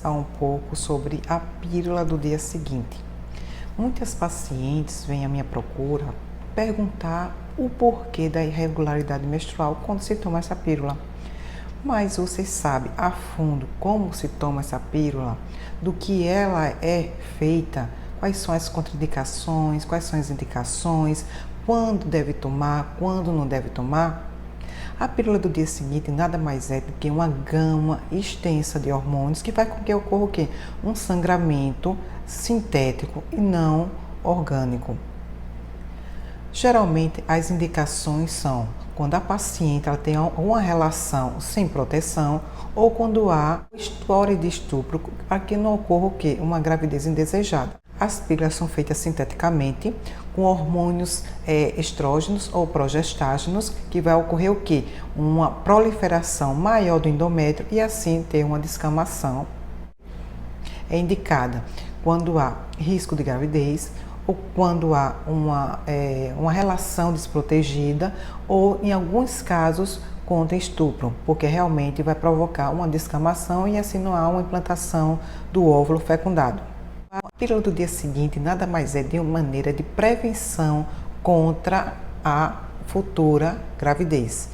conversar um pouco sobre a pílula do dia seguinte. Muitas pacientes vêm à minha procura perguntar o porquê da irregularidade menstrual quando se toma essa pílula. Mas você sabe a fundo como se toma essa pílula, do que ela é feita, quais são as contraindicações, quais são as indicações, quando deve tomar, quando não deve tomar? A pílula do dia seguinte nada mais é do que uma gama extensa de hormônios que vai com que ocorra o quê? Um sangramento sintético e não orgânico. Geralmente as indicações são quando a paciente ela tem uma relação sem proteção ou quando há história de estupro para que não ocorra o quê? Uma gravidez indesejada. As pílulas são feitas sinteticamente com hormônios estrógenos ou progestágenos, que vai ocorrer o quê? Uma proliferação maior do endométrio e assim ter uma descamação. É indicada quando há risco de gravidez ou quando há uma relação desprotegida ou, em alguns casos, contra estupro, porque realmente vai provocar uma descamação e assim não há uma implantação do óvulo fecundado. A pílula do dia seguinte nada mais é de uma maneira de prevenção contra a futura gravidez.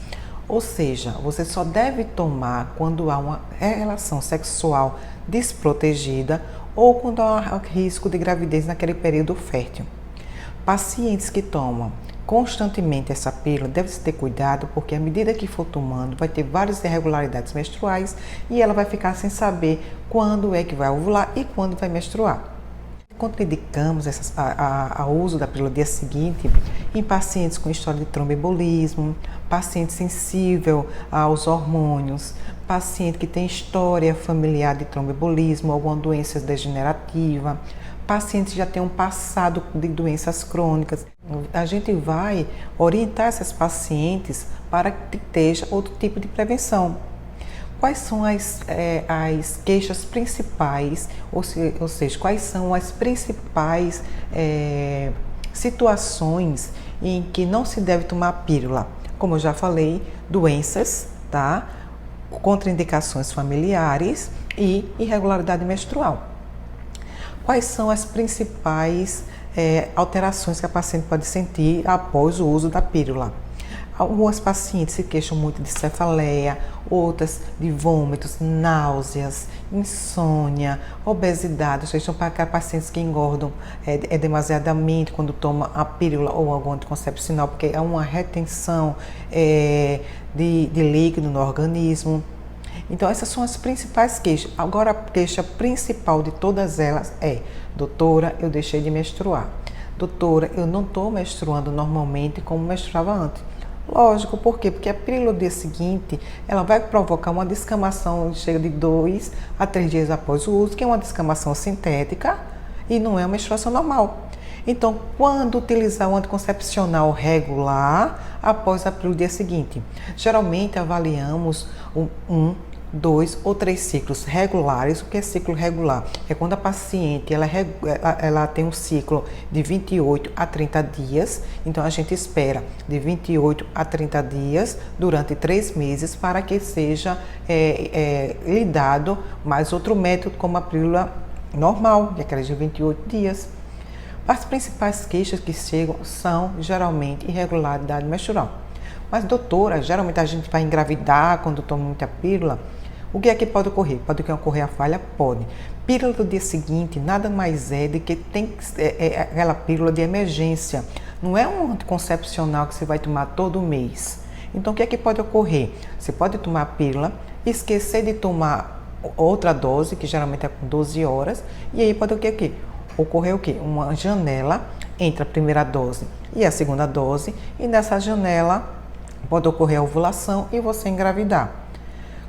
Ou seja, você só deve tomar quando há uma relação sexual desprotegida ou quando há risco de gravidez naquele período fértil. Pacientes que tomam constantemente essa pílula devem ter cuidado, porque à medida que for tomando vai ter várias irregularidades menstruais e ela vai ficar sem saber quando é que vai ovular e quando vai menstruar. Contraindicamos o uso da pílula do dia seguinte em pacientes com história de tromboembolismo, paciente sensível aos hormônios, paciente que tem história familiar de tromboembolismo, alguma doença degenerativa, pacientes que já têm um passado de doenças crônicas. A gente vai orientar essas pacientes para que esteja outro tipo de prevenção. Quais são as queixas principais, ou seja, quais são as principais situações em que não se deve tomar pílula? Como eu já falei, doenças, tá? Contraindicações familiares e irregularidade menstrual. Quais são as principais alterações que a paciente pode sentir após o uso da pílula? Algumas pacientes se queixam muito de cefaleia, outras de vômitos, náuseas, insônia, obesidade. Ou seja, são para pacientes que engordam demasiadamente quando tomam a pílula ou algum anticoncepcional, porque há uma retenção de líquido no organismo. Então, essas são as principais queixas. Agora, a queixa principal de todas elas é: doutora, eu deixei de menstruar. Doutora, eu não estou menstruando normalmente como menstruava antes. Lógico, por quê? Porque a pílula do dia seguinte, ela vai provocar uma descamação, chega de 2 a 3 dias após o uso, que é uma descamação sintética e não é uma menstruação normal. Então, quando utilizar o anticoncepcional regular após a pílula do dia seguinte? Geralmente avaliamos 2 ou 3 ciclos regulares. O que é ciclo regular? É quando a paciente ela tem um ciclo de 28 a 30 dias, então a gente espera de 28 a 30 dias durante 3 meses para que seja lhe dado mais outro método como a pílula normal, que é aquela de 28 dias. As principais queixas que chegam são geralmente irregularidade menstrual. Mas doutora, geralmente a gente vai engravidar quando toma muita pílula. O que é que pode ocorrer? Pode ocorrer a falha? Pode. Pílula do dia seguinte nada mais é do que aquela pílula de emergência. Não é um anticoncepcional que você vai tomar todo mês. Então, o que é que pode ocorrer? Você pode tomar a pílula, esquecer de tomar outra dose, que geralmente é com 12 horas, e aí pode ocorrer o quê? Uma janela entre a primeira dose e a segunda dose, e nessa janela pode ocorrer a ovulação e você engravidar.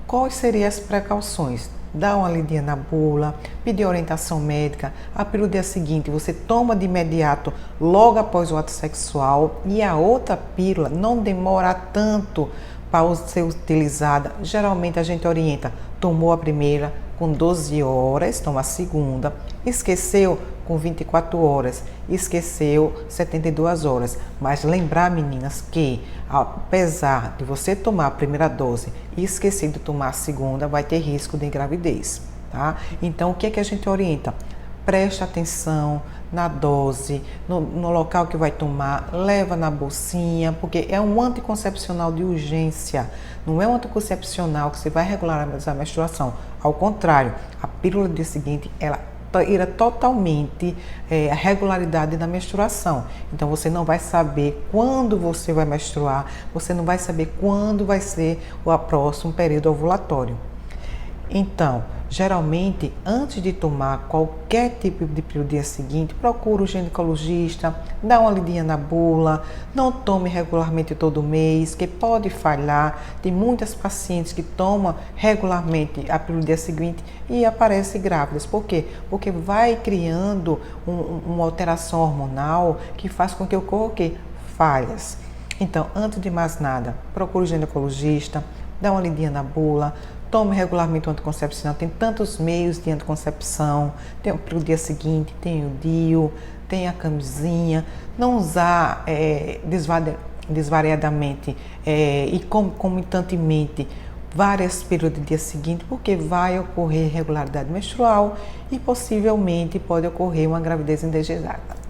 Quais seriam as precauções? Dar uma lidinha na bula, pedir orientação médica. A pílula do dia seguinte você toma de imediato, logo após o ato sexual, e a outra pílula não demora tanto para ser utilizada. Geralmente a gente orienta: tomou a primeira com 12 horas, toma a segunda, esqueceu com 24 horas, esqueceu 72 horas. Mas lembrar, meninas, que apesar de você tomar a primeira dose e esquecer de tomar a segunda, vai ter risco de gravidez, tá? Então, o que é que a gente orienta? Preste atenção na dose, no local que vai tomar, leva na bolsinha, porque é um anticoncepcional de urgência, não é um anticoncepcional que você vai regularizar a menstruação. Ao contrário, a pílula do dia seguinte, ela tira totalmente a regularidade da menstruação. Então, você não vai saber quando você vai menstruar, você não vai saber quando vai ser o próximo período ovulatório. Então, geralmente, antes de tomar qualquer tipo de pílula do dia seguinte, procure o ginecologista, dá uma lidinha na bula, não tome regularmente todo mês, que pode falhar. Tem muitas pacientes que tomam regularmente a pílula do dia seguinte e aparecem grávidas. Por quê? Porque vai criando uma alteração hormonal que faz com que ocorra o quê? Falhas. Então, antes de mais nada, procure o ginecologista, dá uma lidinha na bula, tome regularmente o anticoncepcional. Tem tantos meios de anticoncepção, tem para o dia seguinte, tem o DIU, tem a camisinha. Não usar desvariadamente e concomitantemente várias pílulas do dia seguinte, porque vai ocorrer irregularidade menstrual e possivelmente pode ocorrer uma gravidez indesejada.